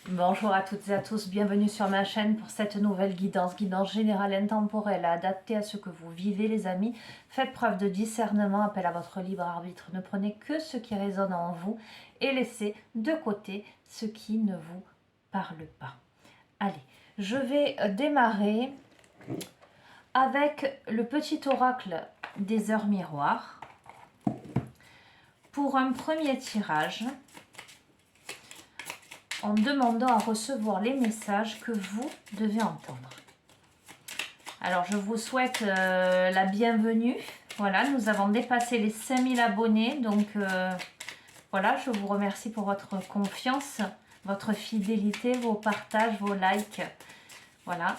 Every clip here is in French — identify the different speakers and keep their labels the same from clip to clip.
Speaker 1: Bonjour à toutes et à tous, bienvenue sur ma chaîne pour cette nouvelle guidance générale intemporelle adaptée à ce que vous vivez les amis. Faites preuve de discernement, appel à votre libre arbitre, ne prenez que ce qui résonne en vous et laissez de côté ce qui ne vous parle pas. Allez, je vais démarrer avec le petit oracle des heures miroirs pour un premier tirage, en demandant à recevoir les messages que vous devez entendre. Alors, je vous souhaite la bienvenue. Voilà, nous avons dépassé les 5000 abonnés. Donc, voilà, je vous remercie pour votre confiance, votre fidélité, vos partages, vos likes. Voilà.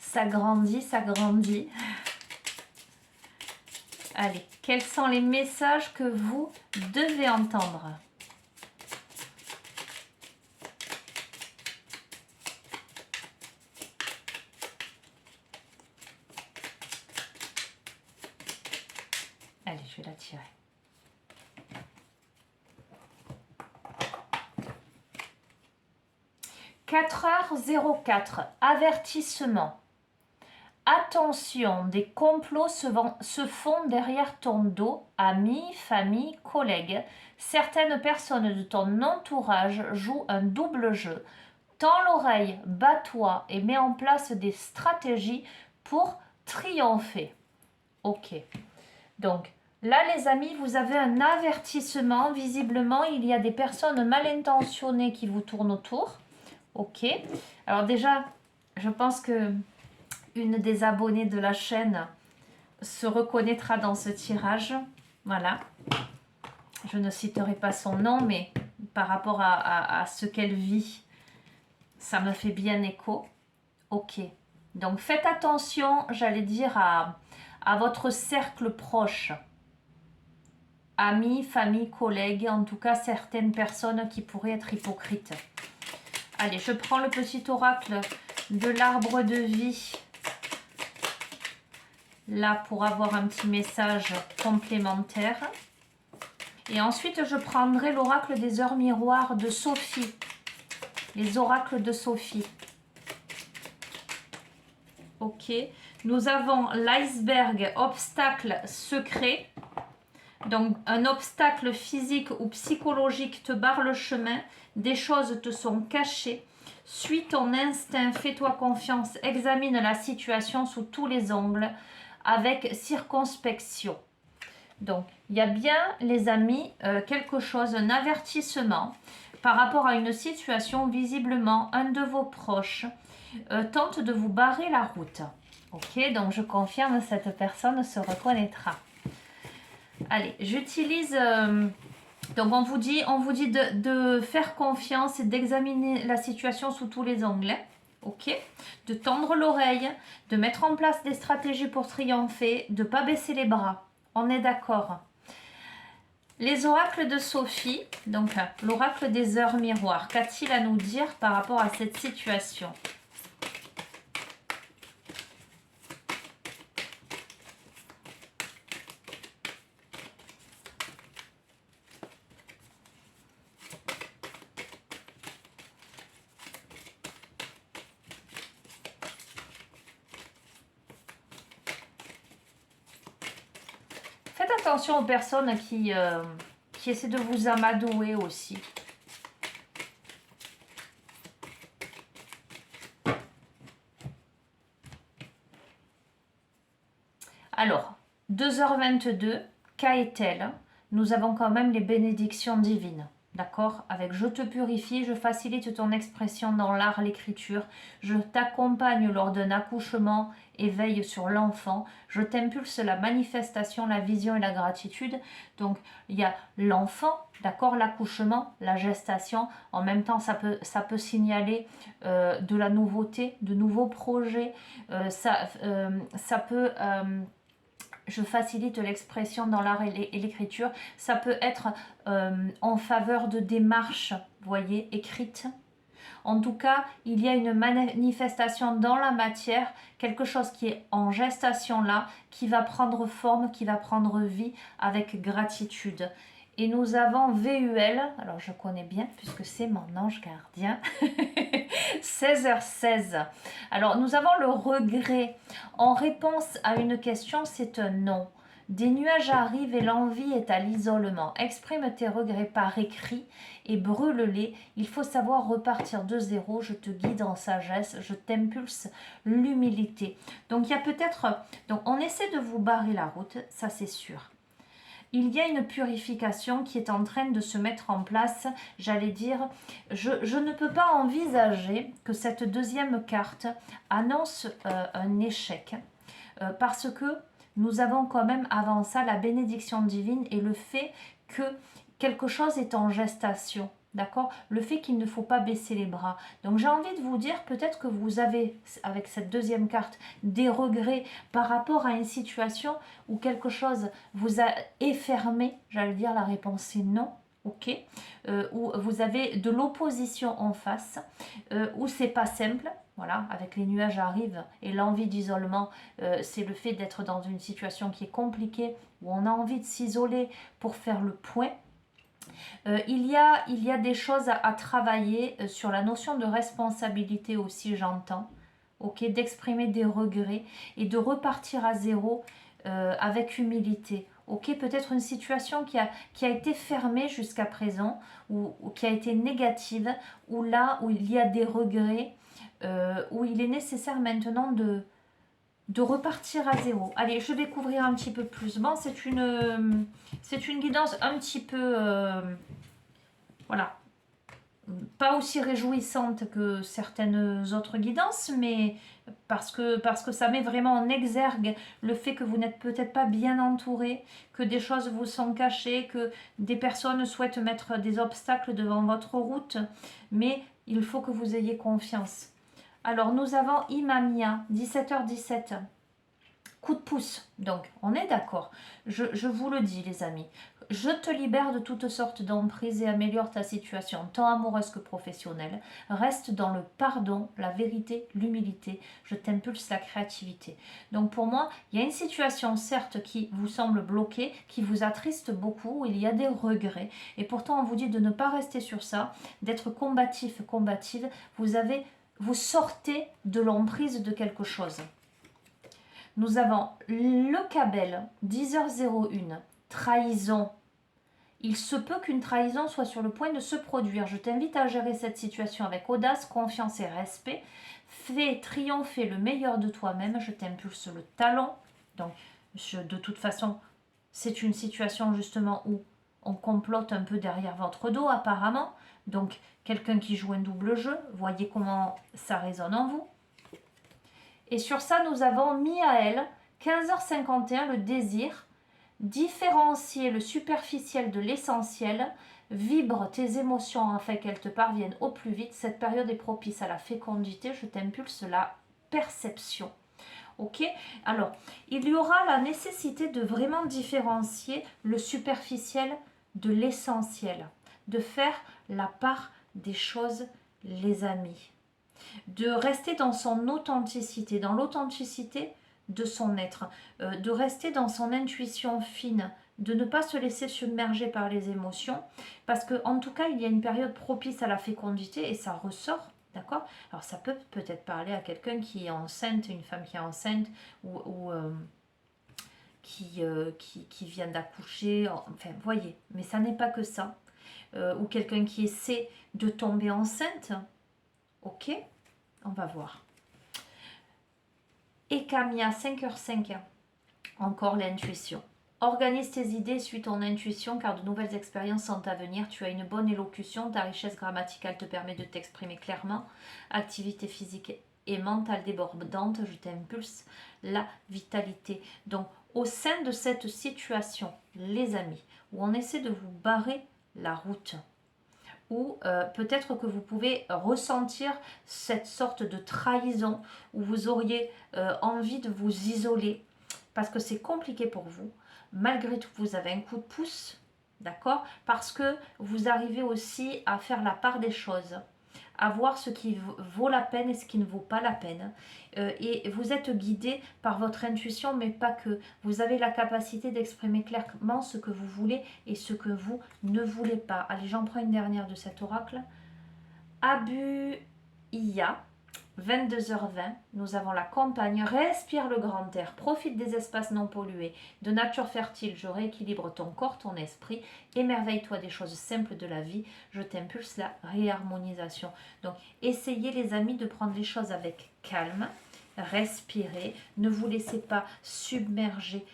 Speaker 1: Ça grandit, ça grandit. Allez, quels sont les messages que vous devez entendre ? Allez, je vais la tirer. « 4h04, avertissement. Attention, des complots se font derrière ton dos, amis, famille, collègues. Certaines personnes de ton entourage jouent un double jeu. Tends l'oreille, bats-toi et mets en place des stratégies pour triompher. » Ok. Donc, là, les amis, vous avez un avertissement. Visiblement, il y a des personnes mal intentionnées qui vous tournent autour. Ok. Alors déjà, je pense que une des abonnées de la chaîne se reconnaîtra dans ce tirage. Voilà. Je ne citerai pas son nom, mais par rapport à ce qu'elle vit, ça me fait bien écho. Ok. Donc, faites attention, j'allais dire, à votre cercle proche. Amis, famille, collègues, en tout cas certaines personnes qui pourraient être hypocrites. Allez, je prends le petit oracle de l'arbre de vie. Là, pour avoir un petit message complémentaire. Et ensuite, je prendrai l'oracle des heures miroirs de Sophie. Les oracles de Sophie. Ok. Nous avons l'iceberg, obstacle secret. Donc, un obstacle physique ou psychologique te barre le chemin. Des choses te sont cachées. Suis ton instinct, fais-toi confiance. Examine la situation sous tous les angles avec circonspection. Donc, il y a bien, les amis, quelque chose, un avertissement par rapport à une situation. Visiblement, un de vos proches tente de vous barrer la route. Ok, donc je confirme, cette personne se reconnaîtra. Allez, j'utilise... donc, on vous dit de faire confiance et d'examiner la situation sous tous les angles. Ok, de tendre l'oreille, de mettre en place des stratégies pour triompher, de ne pas baisser les bras. On est d'accord. Les oracles de Sophie, donc l'oracle des heures miroirs, qu'a-t-il à nous dire par rapport à cette situation ? Faites attention aux personnes qui essaient de vous amadouer aussi. Alors, 2h22, qu'est-elle ? Nous avons quand même les bénédictions divines. D'accord ? Avec je te purifie, je facilite ton expression dans l'art, l'écriture. Je t'accompagne lors d'un accouchement et veille sur l'enfant. Je t'impulse la manifestation, la vision et la gratitude. Donc, il y a l'enfant, d'accord, l'accouchement, la gestation. En même temps, ça peut signaler de la nouveauté, de nouveaux projets. Ça peut... je facilite l'expression dans l'art et l'écriture. Ça peut être en faveur de démarches, vous voyez, écrites. En tout cas, il y a une manifestation dans la matière, quelque chose qui est en gestation là, qui va prendre forme, qui va prendre vie avec gratitude. Et nous avons VUL, alors je connais bien puisque c'est mon ange gardien, 16h16. Alors nous avons le regret. En réponse à une question, c'est un non. Des nuages arrivent et l'envie est à l'isolement. Exprime tes regrets par écrit et brûle-les. Il faut savoir repartir de zéro. Je te guide en sagesse. Je t'impulse l'humilité. Donc il y a peut-être... Donc on essaie de vous barrer la route, ça c'est sûr. Il y a une purification qui est en train de se mettre en place. J'allais dire, je ne peux pas envisager que cette deuxième carte annonce un échec. Parce que nous avons quand même avant ça la bénédiction divine et le fait que quelque chose est en gestation. D'accord? Le fait qu'il ne faut pas baisser les bras. Donc j'ai envie de vous dire peut-être que vous avez, avec cette deuxième carte, des regrets par rapport à une situation où quelque chose vous a effermé. J'allais dire la réponse est non. Ok, où vous avez de l'opposition en face, où c'est pas simple. Voilà, avec les nuages arrivent et l'envie d'isolement, c'est le fait d'être dans une situation qui est compliquée, où on a envie de s'isoler pour faire le point. Il y a des choses à travailler sur la notion de responsabilité aussi, j'entends. Ok, d'exprimer des regrets et de repartir à zéro avec humilité. Ok, peut-être une situation qui a été fermée jusqu'à présent ou qui a été négative, ou là où il y a des regrets, où il est nécessaire maintenant de repartir à zéro. Allez, je vais couvrir un petit peu plus. Bon, c'est une guidance un petit peu... voilà. Pas aussi réjouissante que certaines autres guidances, mais parce que ça met vraiment en exergue le fait que vous n'êtes peut-être pas bien entouré, que des choses vous sont cachées, que des personnes souhaitent mettre des obstacles devant votre route, mais il faut que vous ayez confiance. Alors, nous avons Imamia, 17h17. Coup de pouce. Donc, on est d'accord. Je vous le dis, les amis. Je te libère de toutes sortes d'emprises et améliore ta situation, tant amoureuse que professionnelle. Reste dans le pardon, la vérité, l'humilité. Je t'impulse la créativité. Donc, pour moi, il y a une situation, certes, qui vous semble bloquée, qui vous attriste beaucoup, où il y a des regrets. Et pourtant, on vous dit de ne pas rester sur ça, d'être combatif, combative. Vous sortez de l'emprise de quelque chose. Nous avons le Cabel, 10h01, trahison. Il se peut qu'une trahison soit sur le point de se produire. Je t'invite à gérer cette situation avec audace, confiance et respect. Fais triompher le meilleur de toi-même. Je t'impulse le talent. Donc, de toute façon, c'est une situation justement où on complote un peu derrière votre dos apparemment. Donc, quelqu'un qui joue un double jeu, voyez comment ça résonne en vous. Et sur ça, nous avons Miaël, 15h51, le désir. Différencier le superficiel de l'essentiel. Vibre tes émotions afin qu'elles te parviennent au plus vite. Cette période est propice à la fécondité. Je t'impulse la perception. Ok? Alors, il y aura la nécessité de vraiment différencier le superficiel de l'essentiel. De faire la part des choses, les amis. De rester dans son authenticité, dans l'authenticité de son être, de rester dans son intuition fine, de ne pas se laisser submerger par les émotions, parce que en tout cas, il y a une période propice à la fécondité et ça ressort, d'accord? Alors ça peut peut-être parler à quelqu'un qui est enceinte, une femme qui est enceinte, ou qui vient d'accoucher, enfin, voyez, mais ça n'est pas que ça. Ou quelqu'un qui essaie de tomber enceinte, ok? On va voir. Et Camilla, 5h05. Encore l'intuition. Organise tes idées, suis ton intuition car de nouvelles expériences sont à venir. Tu as une bonne élocution, ta richesse grammaticale te permet de t'exprimer clairement. Activité physique et mentale débordante, je t'impulse la vitalité. Donc, au sein de cette situation, les amis, où on essaie de vous barrer la route, ou peut-être que vous pouvez ressentir cette sorte de trahison où vous auriez envie de vous isoler parce que c'est compliqué pour vous. Malgré tout, vous avez un coup de pouce, d'accord? Parce que vous arrivez aussi à faire la part des choses, à voir ce qui vaut la peine et ce qui ne vaut pas la peine. Et vous êtes guidé par votre intuition, mais pas que. Vous avez la capacité d'exprimer clairement ce que vous voulez et ce que vous ne voulez pas. Allez, j'en prends une dernière de cet oracle. Abu Iya. 22h20, nous avons la campagne, respire le grand air, profite des espaces non pollués, de nature fertile, je rééquilibre ton corps, ton esprit, émerveille-toi des choses simples de la vie, je t'impulse la réharmonisation. Donc, essayez les amis de prendre les choses avec calme, respirez, ne vous laissez pas submerger,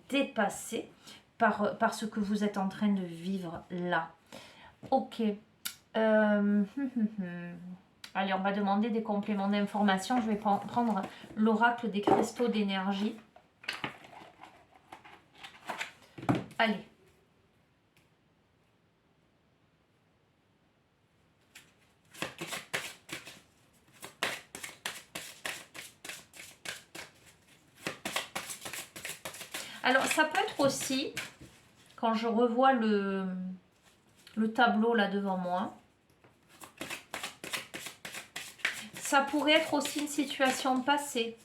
Speaker 1: dépasser par ce que vous êtes en train de vivre là. Ok. Allez, on va demander des compléments d'information. Je vais prendre l'oracle des cristaux d'énergie. Allez. Alors, ça peut être aussi, quand je revois le tableau là devant moi, ça pourrait être aussi une situation passée.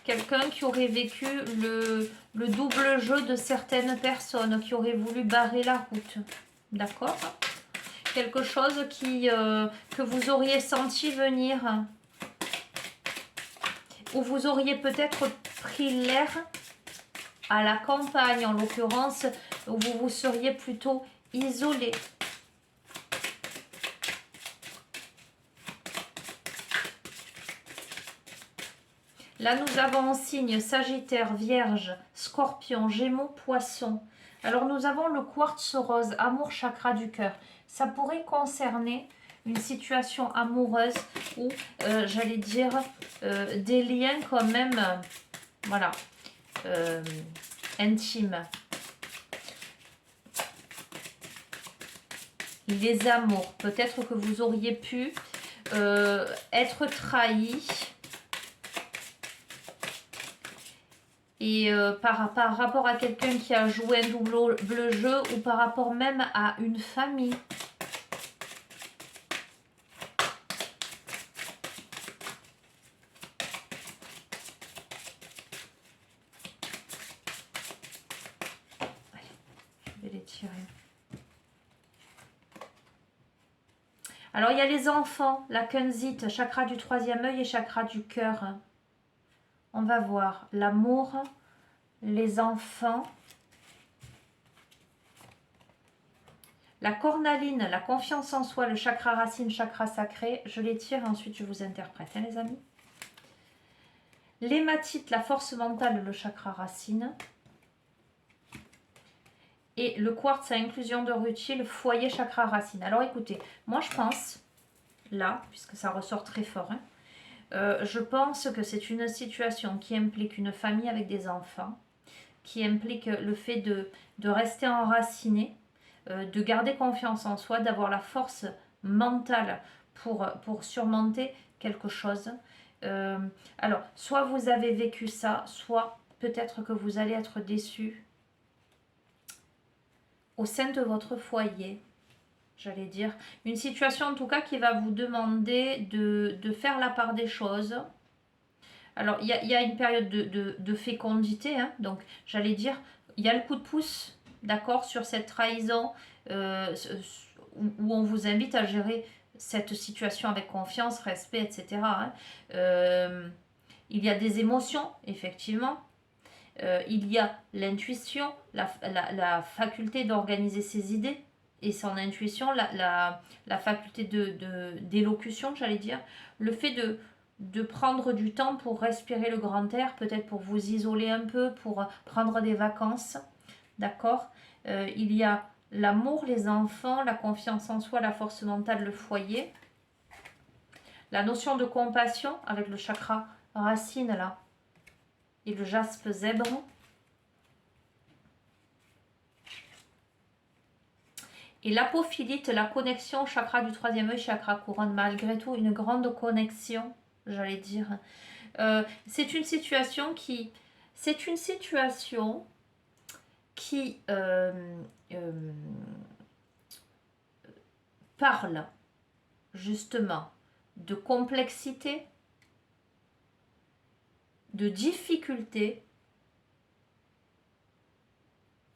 Speaker 1: Quelqu'un qui aurait vécu le double jeu de certaines personnes, qui aurait voulu barrer la route. D'accord? Quelque chose que vous auriez senti venir. Ou vous auriez peut-être pris l'air à la campagne, en l'occurrence, où vous vous seriez plutôt isolé. Là, nous avons en signe Sagittaire, Vierge, Scorpion, Gémeaux, Poisson. Alors, nous avons le quartz rose, amour, chakra du cœur. Ça pourrait concerner une situation amoureuse ou, j'allais dire, des liens quand même, voilà, intimes. Les amours. Peut-être que vous auriez pu être trahi. Et par rapport à quelqu'un qui a joué un double jeu ou par rapport même à une famille. Allez, je vais les tirer. Alors, il y a les enfants, la Kunzite, chakra du troisième œil et chakra du cœur. On va voir l'amour, les enfants, la cornaline, la confiance en soi, le chakra racine, chakra sacré. Je les tire et ensuite je vous interprète, hein, les amis. L'hématite, la force mentale, le chakra racine. Et le quartz à inclusion de rutile, foyer, chakra racine. Alors écoutez, moi je pense, là, puisque ça ressort très fort, hein, je pense que c'est une situation qui implique une famille avec des enfants, qui implique le fait de rester enraciné, de garder confiance en soi, d'avoir la force mentale pour surmonter quelque chose. Alors, soit vous avez vécu ça, soit peut-être que vous allez être déçu au sein de votre foyer. J'allais dire, une situation en tout cas qui va vous demander de faire la part des choses. Alors, il y a une période de fécondité, hein, donc j'allais dire, il y a le coup de pouce, d'accord, sur cette trahison, où on vous invite à gérer cette situation avec confiance, respect, etc. Hein. Il y a des émotions, effectivement. Il y a l'intuition, la faculté d'organiser ses idées, et son intuition, la faculté d'élocution, j'allais dire, le fait de prendre du temps pour respirer le grand air, peut-être pour vous isoler un peu, pour prendre des vacances, d'accord. Il y a l'amour, les enfants, la confiance en soi, la force mentale, le foyer, la notion de compassion avec le chakra racine là, et le jaspe zèbre. Et l'apophilite, la connexion, chakra du troisième œil, chakra couronne, malgré tout, une grande connexion, j'allais dire. C'est une situation qui parle justement de complexité, de difficulté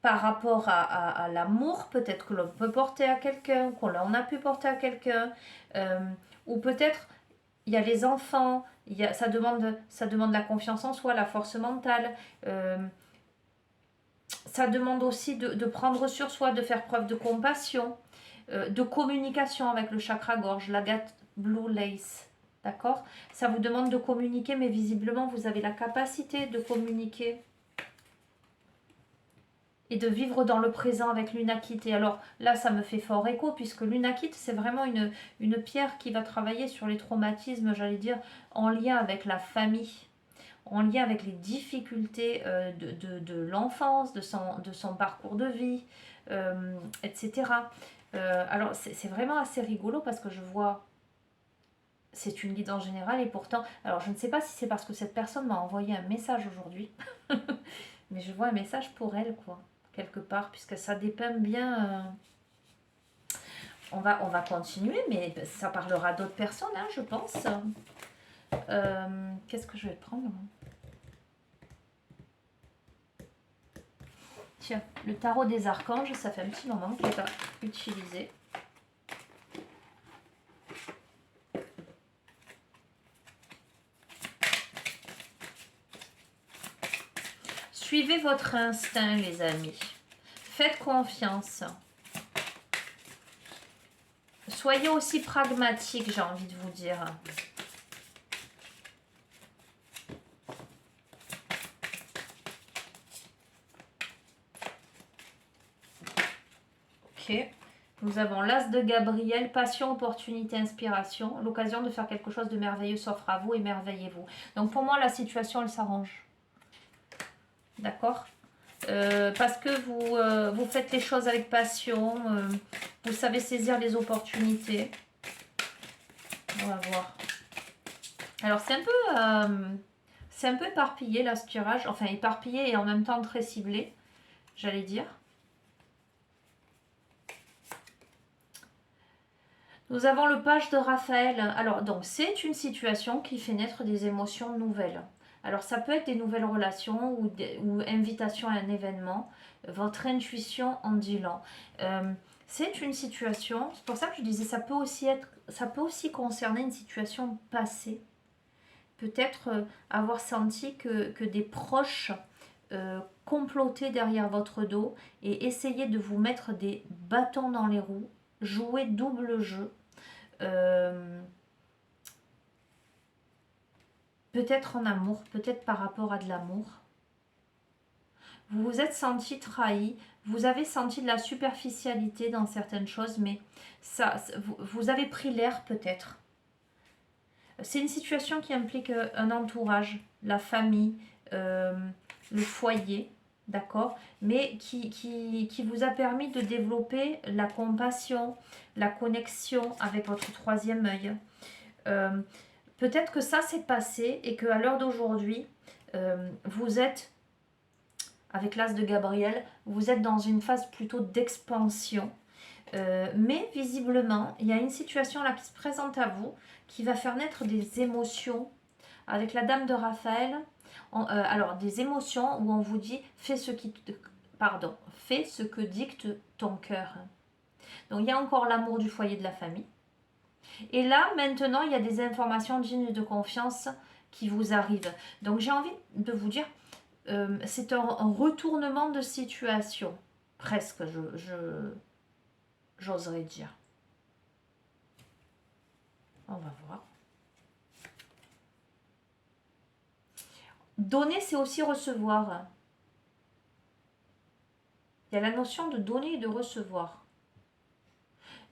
Speaker 1: par rapport à l'amour peut-être que l'on peut porter à quelqu'un, qu'on a pu porter à quelqu'un, ou peut-être il y a les enfants, ça demande la confiance en soi, la force mentale, ça demande aussi de prendre sur soi, de faire preuve de compassion, de communication avec le chakra gorge, l'agate blue lace. D'accord? Ça vous demande de communiquer, mais visiblement, vous avez la capacité de communiquer et de vivre dans le présent avec l'unakite. Et alors là, ça me fait fort écho, puisque l'unakite, c'est vraiment une pierre qui va travailler sur les traumatismes, j'allais dire, en lien avec la famille, en lien avec les difficultés de l'enfance, de son parcours de vie, etc. Alors, c'est vraiment assez rigolo, parce que je vois... C'est une guidance générale, et pourtant... Alors, je ne sais pas si c'est parce que cette personne m'a envoyé un message aujourd'hui, mais je vois un message pour elle, quoi, quelque part, puisque ça dépeint bien... On va continuer, mais ça parlera d'autres personnes, hein, je pense. Qu'est-ce que je vais prendre? Tiens, le tarot des archanges, ça fait un petit moment que je n'ai pas utilisé. Suivez votre instinct, les amis. Faites confiance. Soyez aussi pragmatique, j'ai envie de vous dire. Ok. Nous avons l'As de Gabriel, passion, opportunité, inspiration. L'occasion de faire quelque chose de merveilleux s'offre à vous, émerveillez-vous. Donc pour moi, la situation, elle s'arrange. D'accord? Parce que vous faites les choses avec passion, vous savez saisir les opportunités. On va voir. Alors c'est un peu éparpillé là, ce tirage, enfin éparpillé et en même temps très ciblé, j'allais dire. Nous avons le page de Raphaël. Alors donc c'est une situation qui fait naître des émotions nouvelles. Alors ça peut être des nouvelles relations ou invitation à un événement. Votre intuition en dit long. C'est une situation, c'est pour ça que je disais, ça peut aussi concerner une situation passée. Peut-être avoir senti que des proches complotaient derrière votre dos et essayaient de vous mettre des bâtons dans les roues, jouer double jeu. Peut-être en amour, peut-être par rapport à de l'amour. Vous vous êtes senti trahi, vous avez senti de la superficialité dans certaines choses, mais vous avez pris l'air peut-être. C'est une situation qui implique un entourage, la famille, le foyer, d'accord, mais qui vous a permis de développer la compassion, la connexion avec votre troisième œil. Peut-être que ça s'est passé et qu'à l'heure d'aujourd'hui, vous êtes, avec l'As de Gabriel, vous êtes dans une phase plutôt d'expansion. Mais visiblement, il y a une situation là qui se présente à vous qui va faire naître des émotions. Avec la Dame de Raphaël, alors des émotions où on vous dit fais ce que dicte ton cœur. Donc il y a encore l'amour du foyer, de la famille. Et là, maintenant, il y a des informations dignes de confiance qui vous arrivent. Donc j'ai envie de vous dire, c'est un retournement de situation, presque, j'oserais dire. On va voir. Donner, c'est aussi recevoir. Il y a la notion de donner et de recevoir.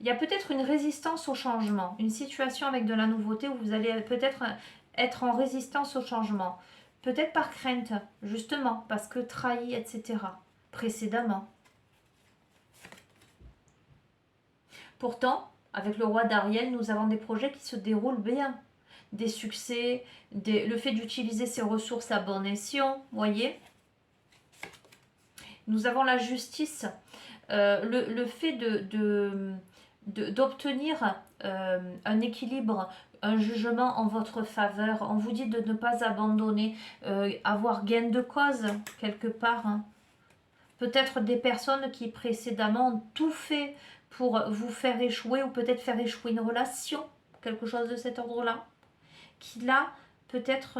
Speaker 1: Il y a peut-être une résistance au changement, une situation avec de la nouveauté où vous allez peut-être être en résistance au changement. Peut-être par crainte, justement, parce que trahi, etc. précédemment. Pourtant, avec le roi d'Ariel, nous avons des projets qui se déroulent bien. Des succès, le fait d'utiliser ses ressources à bon escient, voyez. Nous avons la justice, le fait d'obtenir un équilibre, un jugement en votre faveur. On vous dit de ne pas abandonner, avoir gain de cause quelque part. Hein. Peut-être des personnes qui précédemment ont tout fait pour vous faire échouer ou peut-être faire échouer une relation, quelque chose de cet ordre-là, qui là peut-être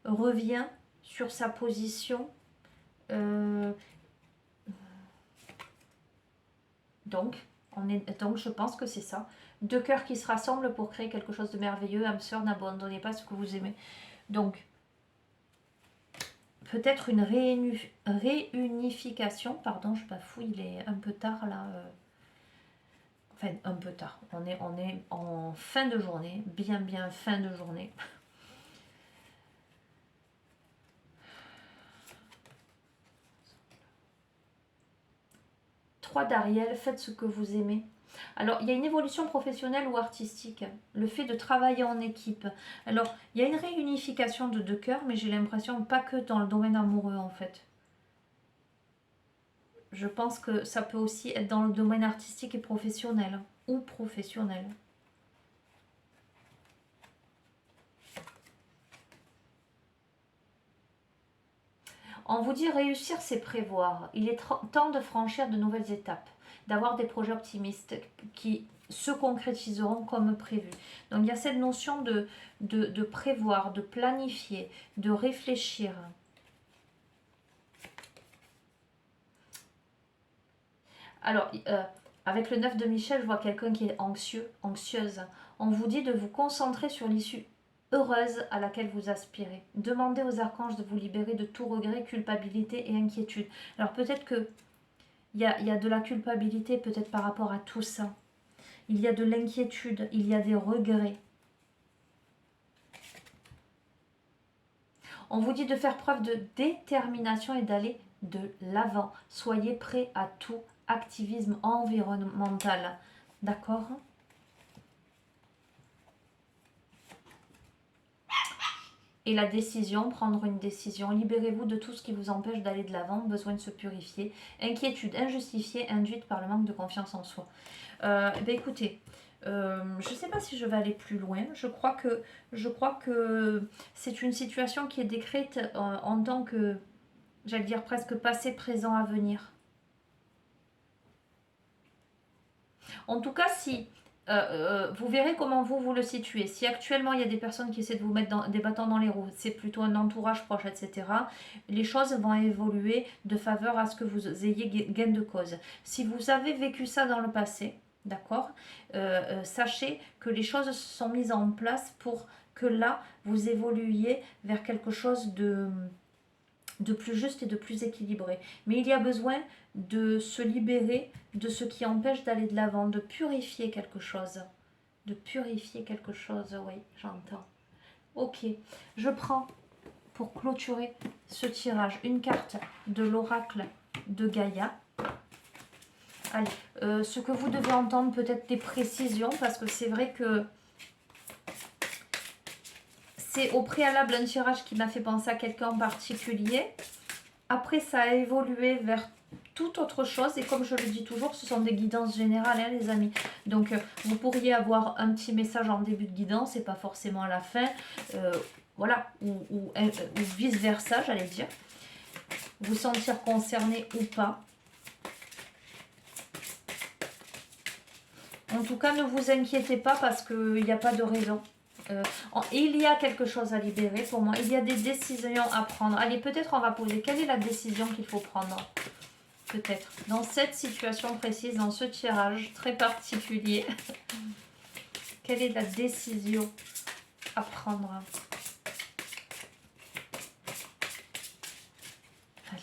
Speaker 1: revient sur sa position. Donc je pense que c'est ça. Deux cœurs qui se rassemblent pour créer quelque chose de merveilleux. Âme sœur, n'abandonnez pas ce que vous aimez. Donc, peut-être une réunification. Pardon, je bafouille, il est un peu tard là. Enfin, un peu tard. On est en fin de journée. Bien fin de journée. Trois d'Ariel, faites ce que vous aimez. Alors, il y a une évolution professionnelle ou artistique, le fait de travailler en équipe. Alors, il y a une réunification de deux cœurs, mais j'ai l'impression pas que dans le domaine amoureux, en fait. Je pense que ça peut aussi être dans le domaine artistique et professionnel, ou professionnel. On vous dit réussir, c'est prévoir. Il est temps de franchir de nouvelles étapes, d'avoir des projets optimistes qui se concrétiseront comme prévu. Donc il y a cette notion de prévoir, de planifier, de réfléchir. Alors, avec le 9 de Michel, je vois quelqu'un qui est anxieuse. On vous dit de vous concentrer sur l'issue heureuse à laquelle vous aspirez. Demandez aux archanges de vous libérer de tout regret, culpabilité et inquiétude. Alors peut-être que il y a de la culpabilité peut-être par rapport à tout ça. Il y a de l'inquiétude, il y a des regrets. On vous dit de faire preuve de détermination et d'aller de l'avant. Soyez prêts à tout activisme environnemental. D'accord ? Et la décision, prendre une décision. Libérez-vous de tout ce qui vous empêche d'aller de l'avant, besoin de se purifier. Inquiétude injustifiée, induite par le manque de confiance en soi. Écoutez, je ne sais pas si je vais aller plus loin. Je crois que c'est une situation qui est décrite en tant que, j'allais dire presque passé, présent, à venir. En tout cas, si vous verrez comment vous le situez. Si actuellement il y a des personnes qui essaient de vous mettre des bâtons dans les roues, c'est plutôt un entourage proche, etc. Les choses vont évoluer de faveur à ce que vous ayez gain de cause. Si vous avez vécu ça dans le passé, d'accord, sachez que les choses se sont mises en place pour que là, vous évoluiez vers quelque chose de plus juste et de plus équilibré. Mais il y a besoin de se libérer de ce qui empêche d'aller de l'avant, de purifier quelque chose. De purifier quelque chose, oui, j'entends. Ok, je prends pour clôturer ce tirage une carte de l'oracle de Gaïa. Allez, ce que vous devez entendre, peut-être des précisions, parce que c'est vrai que c'est au préalable un tirage qui m'a fait penser à quelqu'un en particulier. Après, ça a évolué vers toute autre chose. Et comme je le dis toujours, ce sont des guidances générales, hein, les amis. Donc, vous pourriez avoir un petit message en début de guidance et pas forcément à la fin. Voilà, ou vice-versa, j'allais dire. Vous sentir concerné ou pas. En tout cas, ne vous inquiétez pas parce qu'il n'y a pas de raison. Il y a quelque chose à libérer pour moi. Il y a des décisions à prendre. Allez, peut-être on va poser. Quelle est la décision qu'il faut prendre? Peut-être. Dans cette situation précise, dans ce tirage très particulier. Quelle est la décision à prendre? Allez.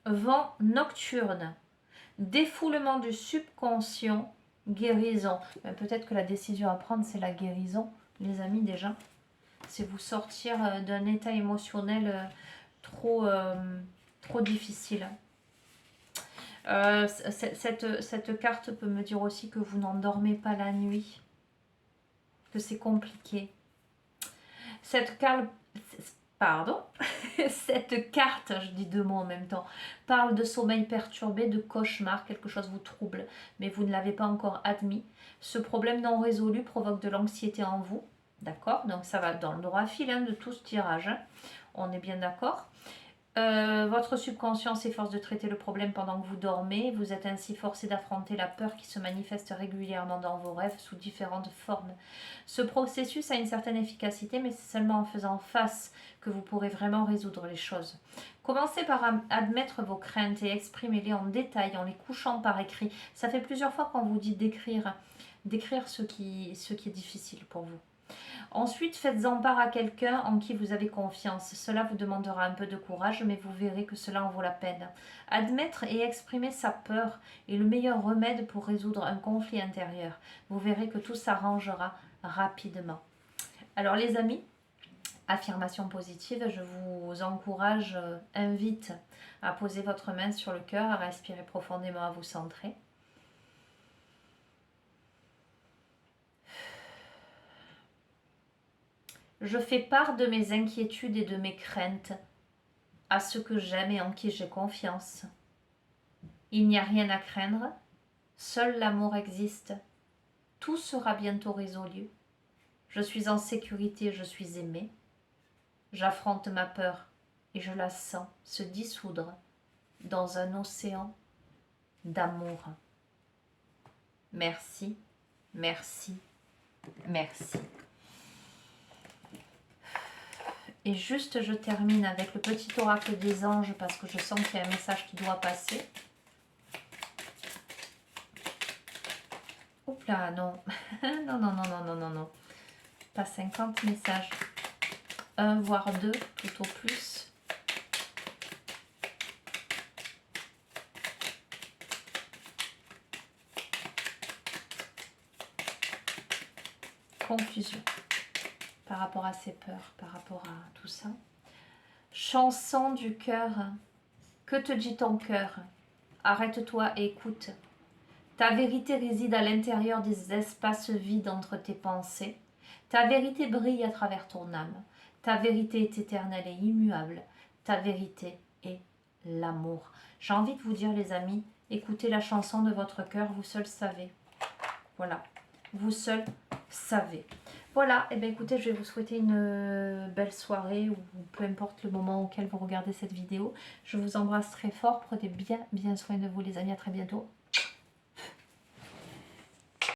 Speaker 1: Vent nocturne. Défoulement du subconscient, guérison. Peut-être que la décision à prendre, c'est la guérison, les amis, déjà. C'est vous sortir d'un état émotionnel trop difficile. Cette carte peut me dire aussi que vous n'endormez pas la nuit, que c'est compliqué. Cette carte, Pardon, cette carte, je dis deux mots en même temps, parle de sommeil perturbé, de cauchemar, quelque chose vous trouble, mais vous ne l'avez pas encore admis. Ce problème non résolu provoque de l'anxiété en vous, d'accord? Donc ça va dans le droit fil de tout ce tirage, hein. On est bien d'accord. Votre subconscient s'efforce de traiter le problème pendant que vous dormez. Vous êtes ainsi forcé d'affronter la peur qui se manifeste régulièrement dans vos rêves sous différentes formes. Ce processus a une certaine efficacité, mais c'est seulement en faisant face que vous pourrez vraiment résoudre les choses. Commencez par admettre vos craintes et exprimez-les en détail, en les couchant par écrit. Ça fait plusieurs fois qu'on vous dit d'écrire ce qui est difficile pour vous. Ensuite, faites-en part à quelqu'un en qui vous avez confiance. Cela vous demandera un peu de courage, mais vous verrez que cela en vaut la peine. Admettre et exprimer sa peur est le meilleur remède pour résoudre un conflit intérieur. Vous verrez que tout s'arrangera rapidement. Alors les amis, affirmation positive, je vous encourage, invite à poser votre main sur le cœur, à respirer profondément, à vous centrer. Je fais part de mes inquiétudes et de mes craintes à ceux que j'aime et en qui j'ai confiance. Il n'y a rien à craindre, seul l'amour existe. Tout sera bientôt résolu. Je suis en sécurité, je suis aimée. J'affronte ma peur et je la sens se dissoudre dans un océan d'amour. Merci, merci, merci. Et juste, je termine avec le petit oracle des anges parce que je sens qu'il y a un message qui doit passer. Oups là, non. Non, non, non, non, non, non, non. Pas 50 messages. 1 voire 2, plutôt plus. Confusion par rapport à ses peurs, par rapport à tout ça. Chanson du cœur. Que te dit ton cœur? Arrête-toi et écoute. Ta vérité réside à l'intérieur des espaces vides entre tes pensées. Ta vérité brille à travers ton âme. Ta vérité est éternelle et immuable. Ta vérité est l'amour. J'ai envie de vous dire, les amis, écoutez la chanson de votre cœur, vous seul savez. Voilà, vous seul savez. Voilà, et bien écoutez, je vais vous souhaiter une belle soirée ou peu importe le moment auquel vous regardez cette vidéo. Je vous embrasse très fort, prenez bien soin de vous les amis, à très bientôt.